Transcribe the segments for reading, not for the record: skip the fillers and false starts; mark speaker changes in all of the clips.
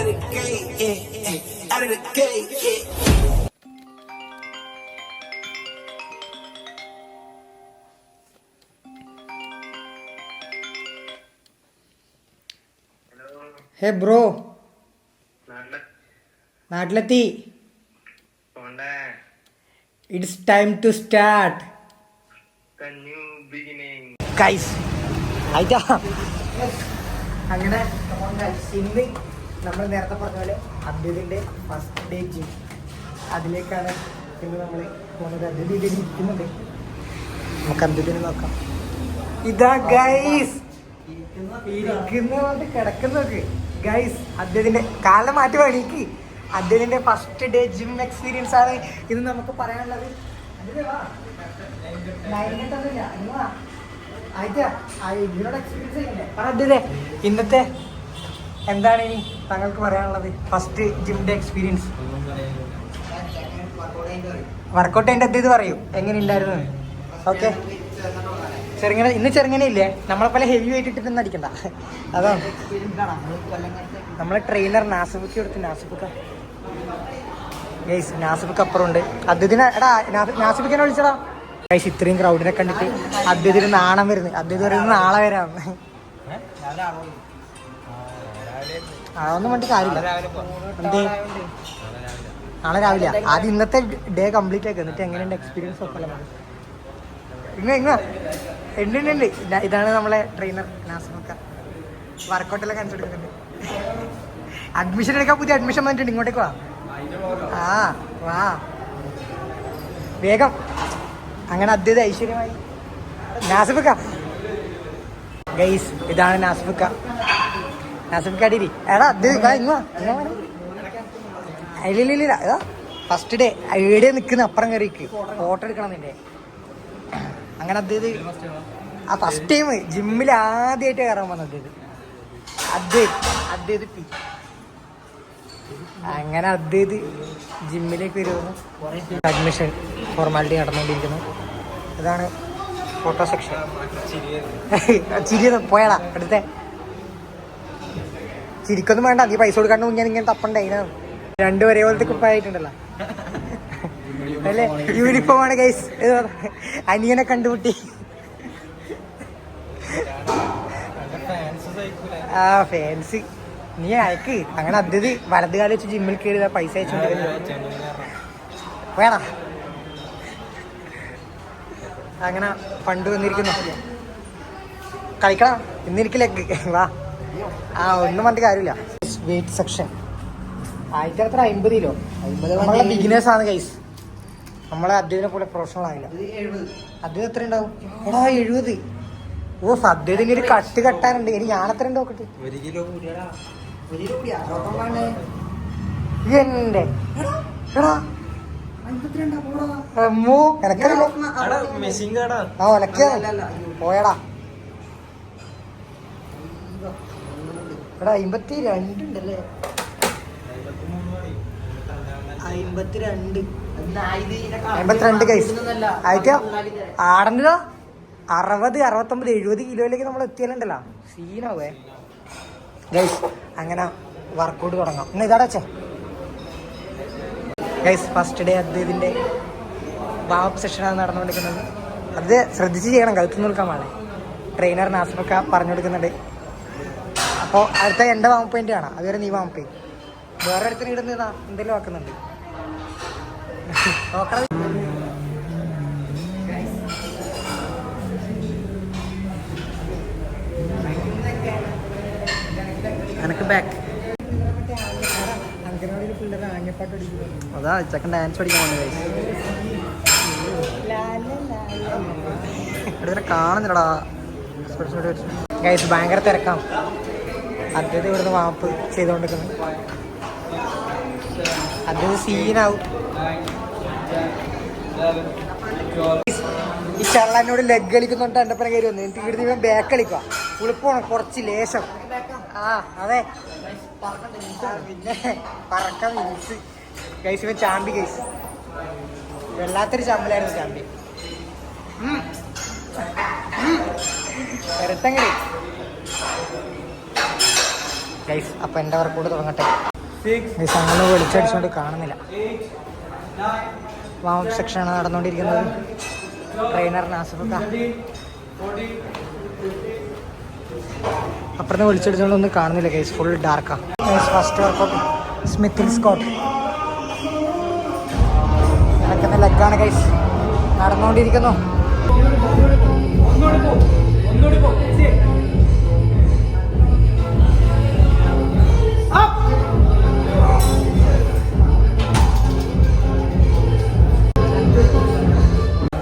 Speaker 1: of the gate, yeah. Out of the gate, yeah.
Speaker 2: Hey bro, നാട്ടിലെത്തി. It's time to start guys. ആയിട്ടാ അങ്ങനെ ഇന്ന് നമ്മൾ നേരത്തെ പറഞ്ഞ പോലെ അദ്വൈതിൻ്റെ ഫസ്റ്റ് ഡേ ജിം അതിലേക്കാണ് ഇന്ന് നമ്മൾ പോകുന്നത്. അദ്വൈതി ഇരിക്കുന്നുണ്ട്, നമുക്ക് അദ്വൈതിനെ നോക്കാം. ഇതാ ഗൈസ് ഇരിക്കുന്നോണ്ട് കിടക്കുന്നൊക്കെ ഗൈസ്. അദ്ദേഹത്തിന്റെ കാലം മാറ്റി വേണിക്ക് അദ്ദേഹത്തിന്റെ ഫസ്റ്റ് ഡേ ജിം എക്സ്പീരിയൻസ് ആണ് ഇത് നമുക്ക് പറയാനുള്ളത്. ഇന്നത്തെ എന്താണ് ഇനി താങ്കൾക്ക് പറയാനുള്ളത്? First gym day experience workout അതിൻ്റെ ഇത് പറയൂ, എങ്ങനെ ഉണ്ടായിരുന്നു? ഓക്കെ, ചെറുങ്ങനെ ഇന്ന് ചെറുങ്ങനെ ഇല്ലേ, നമ്മളെ പോലെ ഹെവി വെയിറ്റ് ഇട്ടിട്ടൊന്നും അടിക്കണ്ട. അതാണ് നമ്മളെ ട്രെയിനർ നാസിബുക്ക് കൊടുത്ത്. നാസിബുക്ക് അപ്പുറം ഉണ്ട്. അദ്ദേഹത്തിന് എടാ നാസിബുക്കിനെ വിളിച്ചടാ. ഗൈസ് ഇത്രയും ക്രൗഡിനെ കണ്ടിട്ട് അദ്ദേഹത്തിന് നാണം വരുന്നത്. അദ്ദേഹം പറയുന്നത് നാളെ വരാം. അതൊന്നും വേണ്ടി കാര്യമില്ല. എന്തേ നാളെ രാവിലെ ആദ്യം ഇന്നത്തെ ഡേ കംപ്ലീറ്റ് ആക്കുക, എന്നിട്ട് എങ്ങനെയുണ്ട് എക്സ്പീരിയൻസ് ഒക്കെ ഉണ്ട്. ഇതാണ് നമ്മളെ ട്രെയിനർ നാസിബുക്ക. വർക്കൗട്ടെല്ലാം കാണിച്ചു കൊടുക്കുന്നുണ്ട്. അഡ്മിഷൻ എടുക്കാൻ പുതിയ അഡ്മിഷൻ വന്നിട്ടുണ്ട്, ഇങ്ങോട്ടേക്ക് വാ. വാ വേഗം. അങ്ങനെ അദ്ദേഹം ഐശ്വര്യമായി. നാസിബുക്ക ഗൈസ്, ഇതാണ് നാസിബുക്ക. അടിയിരി എടാ അദ്ദേഹം ഇല്ല. ഫസ്റ്റ് ഡേ എവിടെ നിൽക്കുന്ന അപ്പുറം കയറിക്ക് ഫോട്ടോ എടുക്കണം നിന്റെ. അങ്ങനെ അദ്ദേഹം ഫസ്റ്റ് ടൈം ജിമ്മിൽ ആദ്യമായിട്ട് കയറാൻ വന്നത് അദ്ദേഹം അങ്ങനെ അദ്ദേഹം ജിമ്മിലേക്ക് വരുന്നു. അഡ്മിഷൻ ഫോർമാലിറ്റി നടന്നുകൊണ്ടിരിക്കുന്നു. ഇതാണ് ഫോട്ടോ സെക്ഷൻ. ചിരി പോയടാ അടുത്ത. ചിരിക്കൊന്നും വേണ്ട, നീ പൈസ കൊടുക്കാണ്ട് ഞാൻ ഇങ്ങനെ തപ്പണ്ടേ. അതിനാണ് രണ്ടും ഒരേപോലത്തെ കുപ്പായിട്ടുണ്ടല്ലോ അല്ലേ? യൂണിഫോം ആണ് ഗൈസ്. അനിയനെ കണ്ടുമുട്ടി. ഫാൻസ് നീ അയക്ക്. അങ്ങനെ അദ്ദേഹം വലത് കാലം വെച്ച് ജിമ്മിൽ കയറി പൈസ അയച്ചോണ്ടിരുന്നു. വേണ അങ്ങനെ ഫണ്ട് വന്നിരിക്കുന്നു. കളിക്കണം ഇന്നെനിക്ക് ലെഗ്. വാ. ഒന്നും പറഞ്ഞിട്ട് കാര്യമില്ല. Weight section 50 kilo. നമ്മളെ ബിഗിനേഴ്സ് ആണ് ഗൈസ്. നമ്മളെ അദ്ദേഹത്തിനെ പോലെ പ്രൊഫഷണൽ ആയില്ല. അദ്ദേഹം എത്ര ഉണ്ടാവും? 70. ഓ അദ്ദേഹത്തിന് ഒരു കട്ട് കെട്ടാനുണ്ട്. ഇനി ഞാനെത്ര ഉണ്ട് നോക്കട്ടെ. 1 കിലോ എന്റെ പോയടാ. എടാ 52 ഉണ്ടല്ലേ? 52 ഗൈസ് ആയിട്ട് ആടണ്ടോ. 60, 69, 70 കിലോയിലേക്ക് നമ്മൾ എത്തിയാലുണ്ടല്ലോ സീനാവേ ഗൈസ്. അങ്ങനെ വർക്കൗട്ട് തുടങ്ങാം. ഇന്ന് ഇതാടാ ചേ ഗൈസ്. ഫസ്റ്റ് ഡേ അദ്ദേഹത്തിൻ്റെ വാമപ്പ് സെഷനാണ് നടന്നുകൊണ്ടിരിക്കുന്നത്. അത് ശ്രദ്ധിച്ച് ചെയ്യണം, കഴുത്ത് നിൽക്കാൻ പാടില്ല. ട്രെയിനർ നാസിബൊക്കെ പറഞ്ഞു കൊടുക്കുന്നുണ്ട്. അപ്പോൾ അടുത്ത എൻ്റെ വാമപ്പ് എൻ്റെ ആണ്. അതുവരെ നീ വാമപ്പ് ചെയ്യും. വേറെ അടുത്തിന് ഇടുന്നതാ എന്തെങ്കിലും ആക്കുന്നുണ്ട് നോക്കണം. എനിക്ക് ബാക്ക് അതാ ചെക്കൻ ഡാൻസ് പഠിക്കാൻ വന്നത്. കാണുന്നില്ലടാ ഗൈസ്. ഭയങ്കര തിരക്കാം. അദ്ദേഹം ഇവിടുന്ന് വാപ്പ് ചെയ്തുകൊണ്ടിരിക്കുന്നത്. അദ്ദേഹം സീനാവും. ഈ ചള്ളനോട് ലെഗ് കളിക്കുന്നുണ്ട്. എൻ്റെ പരം കയറി വന്നു. എനിക്ക് ഇവിടുന്ന് ബാക്ക് കളിക്കുക. ഉളുപ്പാണ് കുറച്ച് ലേശം. അതെ പിന്നെ പറക്കാൻ മീൻസ് ഗൈസ്. ഇവൻ ചാമ്പി ഗൈസ്. വല്ലാത്തൊരു ചാമ്പലായിരുന്നു ചാമ്പ്യൻ. ഇരട്ടങ്ങനെ ഗൈസ്. അപ്പം എൻ്റെ വർക്കൗട്ട് തുടങ്ങട്ടെ. അങ്ങനെ വെളിച്ചടിച്ചുകൊണ്ട് കാണുന്നില്ല. വാം സെക്ഷനാണ് നടന്നുകൊണ്ടിരിക്കുന്നത്. ട്രെയിനർ നാസിഫക്ക അപ്പുറത്ത് വെളിച്ചടിച്ചുകൊണ്ടൊന്നും കാണുന്നില്ല ഗൈസ്, ഫുൾ ഡാർക്കാണ്. ഫസ്റ്റ് വർക്കൗട്ട് സ്മിത്തിൽ സ്കോട്ട് നടക്കുന്ന ലെഗാണ് ഗൈസ്, നടന്നുകൊണ്ടിരിക്കുന്നു.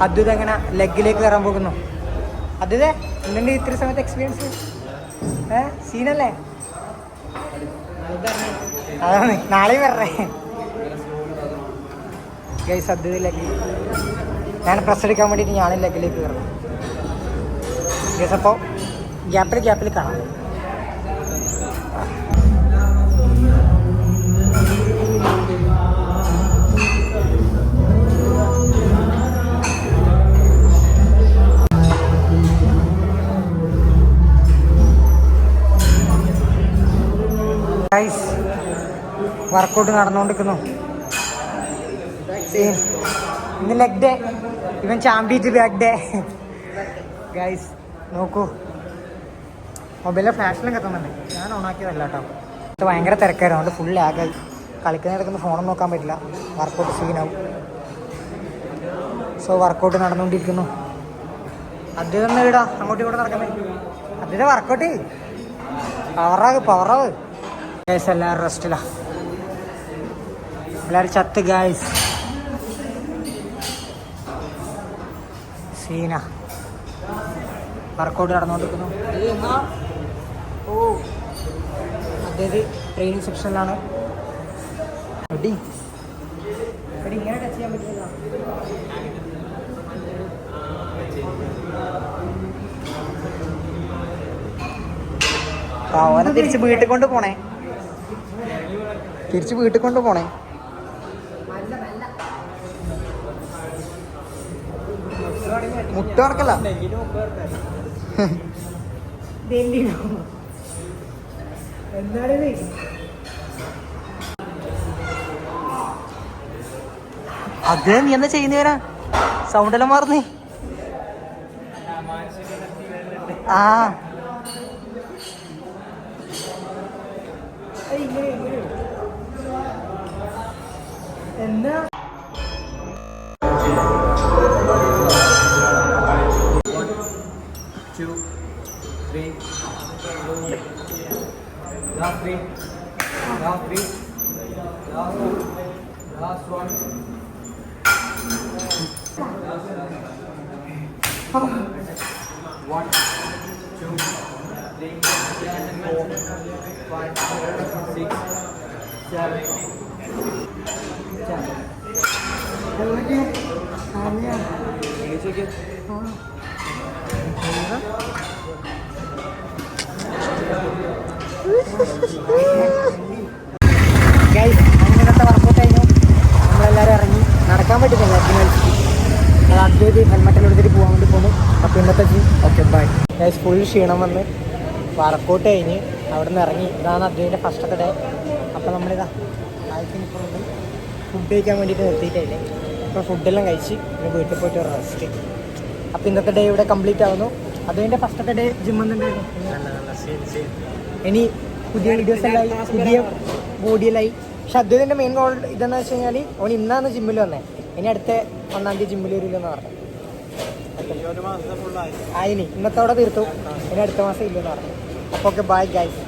Speaker 2: അദ്വൈത് എങ്ങനെ ലെഗിലേക്ക് കയറാൻ പോകുന്നു? അദ്വൈത് എന്തുണ്ട് ഇത്ര സമയത്ത് എക്സ്പീരിയൻസ്? സീനല്ലേ? അതാണ് നാളെയും വരേ ഗൈസ്. അദ്വൈത് ലെഗ്, ഞാൻ പ്രസ് എടുക്കാൻ വേണ്ടിയിട്ട് ഞാനും ലെഗിലേക്ക് കയറുന്നു ഗൈസ്. അപ്പോൾ ഗ്യാപ്പിൽ കാണാം. ഗൈസ് വർക്കൗട്ട് നടന്നുകൊണ്ടിരിക്കുന്നു. ഇന്ന് ലെഗ് ഡേ, ഇവൻ ചാമ്പ്യൻസ് ബാക്ക് ഡേ ഗൈസ്. നോക്കൂ, മൊബൈലിലെ ഫ്ലാഷിലും കത്തുന്നുണ്ട്, ഞാൻ ഓണാക്കിയതല്ല കേട്ടോ. ഇത് ഭയങ്കര തിരക്കായിരുന്നു, അതുകൊണ്ട് ഫുൾ ലാഗായി. കളിക്കുന്നിടക്കുന്ന ഫോണൊന്നും നോക്കാൻ പറ്റില്ല, വർക്കൗട്ട് സീനാവും. സോ വർക്കൗട്ട് നടന്നുകൊണ്ടിരിക്കുന്നു. അദ്ദേഹം ഇടാ അങ്ങോട്ടും ഇങ്ങോട്ടും നടക്കുന്നത്. അതിൻ്റെ വർക്കൗട്ട് പവറാവ് ഗൈസ്. എല്ലാവരും റെസ്റ്റിലാ, എല്ലാവരും ചത്ത് ഗൈസ്. സീന വർക്കൗട്ട് നടന്നുകൊണ്ടിരിക്കുന്നു. ഓ അദ്ദേഹം ട്രെയിനിങ് സെക്ഷനിലാണ്. എടി ഇങ്ങനെ ടച്ച് ചെയ്യാൻ പറ്റില്ല. അവനെ തിരിച്ച് വീട്ടിൽ കൊണ്ട് പോണേ, മുട്ട നടക്കല്ല. അത് നീ എന്താ ചെയ്യുന്നവരാ? സൗണ്ട് എല്ലാം മാറുന്നേ. ആ എന്നാ last one. 1 2 3 4 5 6 7 ഗൈസ്, അങ്ങനത്തെ വർക്കൗട്ട് കഴിഞ്ഞു. നമ്മളെല്ലാവരും ഇറങ്ങി, നടക്കാൻ പറ്റുന്നില്ല. അത് അദ്വൈത് ഹെൽമെറ്റെല്ലാം എടുത്തിട്ട് പോകാൻ വേണ്ടി പോകുന്നു. അപ്പോൾ ഇന്നത്തെ ഓക്കെ ബൈ ഗൈസ്. ഫുൾ ക്ഷീണം വന്ന് വർക്കൗട്ട് കഴിഞ്ഞ് അവിടെ നിന്ന് ഇറങ്ങി. ഇതാണ് അദ്വൈതിൻ്റെ ഫസ്റ്റത്തെ ഡേ. അപ്പോൾ നമ്മളിതാ ആഴ്ചയിലിപ്പോഴുണ്ട് ഫുഡ് കഴിക്കാൻ വേണ്ടിയിട്ട് നിർത്തിയിട്ടില്ലേ. അപ്പോൾ ഫുഡെല്ലാം കഴിച്ച് ഇനി വീട്ടിൽ പോയിട്ട് റെസ്റ്റ്. അപ്പോൾ ഇന്നത്തെ ഡേ ഇവിടെ കംപ്ലീറ്റ് ആവുന്നു. അദ്വൈതിൻ്റെ ഫസ്റ്റത്തെ ഡേ ജിമ്മെന്നുണ്ടായിരുന്നു. ഇനി പുതിയ വീഡിയോസ് എല്ലാം പുതിയ ബോഡിയെല്ലായി. പക്ഷെ അദ്വൈതിൻ്റെ മെയിൻ ഗോൾ ഇതെന്ന് വെച്ച് കഴിഞ്ഞാൽ അവൻ ഇന്നാണ് ജിമ്മിൽ വന്നേ. ഇനി അടുത്ത 1-ാം തീയതി ജിമ്മിൽ വരില്ലെന്ന് പറഞ്ഞു. ആയിനി ഇന്നത്തോടെ തീർത്തു. ഇനി അടുത്ത മാസം ഇല്ലെന്ന് പറഞ്ഞു. അപ്പോൾ ഓക്കെ ബൈ ഗൈസ്.